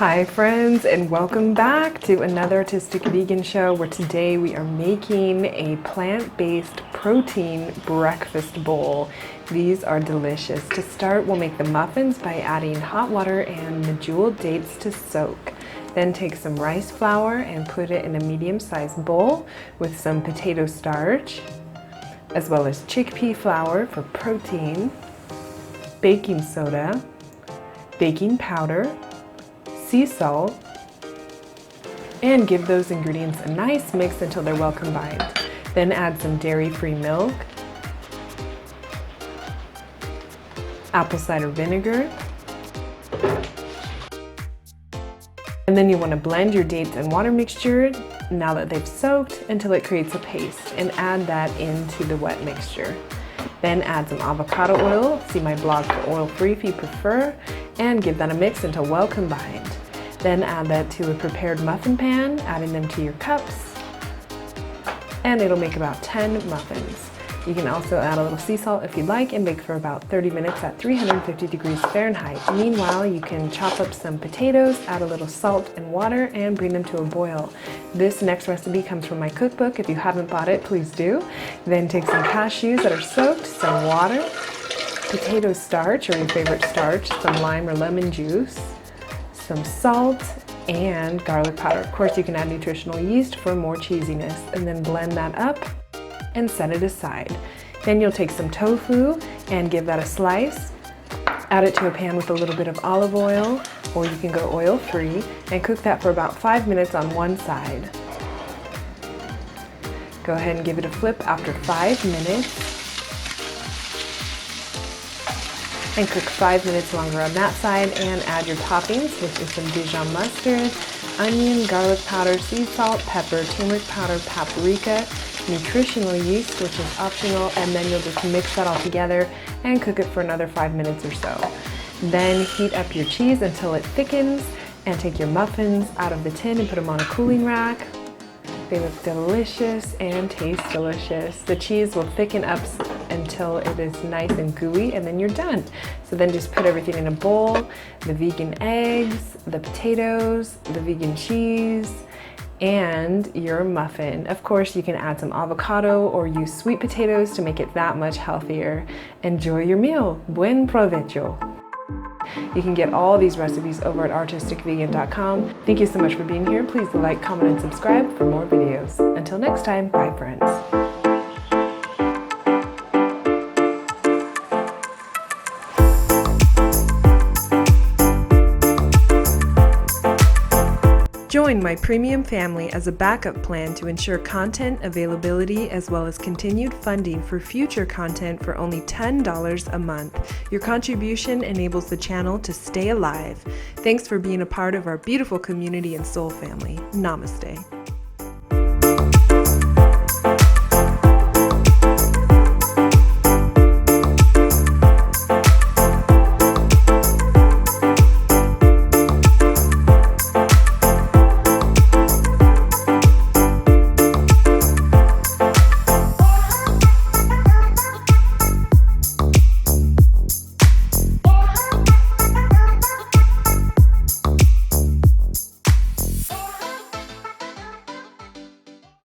Hi friends, and welcome back to another Artistic Vegan show where today we are making a plant-based protein breakfast bowl. These are delicious. To start, we'll make the muffins by adding hot water and medjool dates to soak. Then take some rice flour and put it in a medium-sized bowl with some potato starch, as well as chickpea flour for protein, baking soda, baking powder, sea salt, and give those ingredients a nice mix until they're well combined. Then add some dairy-free milk, apple cider vinegar, and then you want to blend your dates and water mixture now that they've soaked until it creates a paste, and add that into the wet mixture. Then add some avocado oil, see my blog for oil-free if you prefer, and give that a mix until well combined. Then add that to a prepared muffin pan, adding them to your cups, and it'll make about 10 muffins. You can also add a little sea salt if you'd like and bake for about 30 minutes at 350 degrees Fahrenheit. Meanwhile, you can chop up some potatoes, add a little salt and water, and bring them to a boil. This next recipe comes from my cookbook. If you haven't bought it, please do. Then take some cashews that are soaked, some water, potato starch or your favorite starch, some lime or lemon juice, some salt, and garlic powder. Of course, you can add nutritional yeast for more cheesiness, and then blend that up and set it aside. Then you'll take some tofu and give that a slice. Add it to a pan with a little bit of olive oil, or you can go oil-free, and cook that for about 5 minutes on one side. Go ahead and give it a flip after 5 minutes, and cook 5 minutes longer on that side, and add your toppings, which is some Dijon mustard, onion, garlic powder, sea salt, pepper, turmeric powder, paprika, nutritional yeast, which is optional, and then you'll just mix that all together and cook it for another 5 minutes or so. Then heat up your cheese until it thickens, and take your muffins out of the tin and put them on a cooling rack. They look delicious and taste delicious. The cheese will thicken up until it is nice and gooey, and then you're done. So then just put everything in a bowl, the vegan eggs, the potatoes, the vegan cheese, and your muffin. Of course, you can add some avocado or use sweet potatoes to make it that much healthier. Enjoy your meal. Buen provecho. You can get all these recipes over at artisticvegan.com. Thank you so much for being here. Please like, comment, and subscribe for more videos. Until next time, bye friends. Join my premium family as a backup plan to ensure content availability as well as continued funding for future content for only $10 a month. Your contribution enables the channel to stay alive. Thanks for being a part of our beautiful community and soul family. Namaste.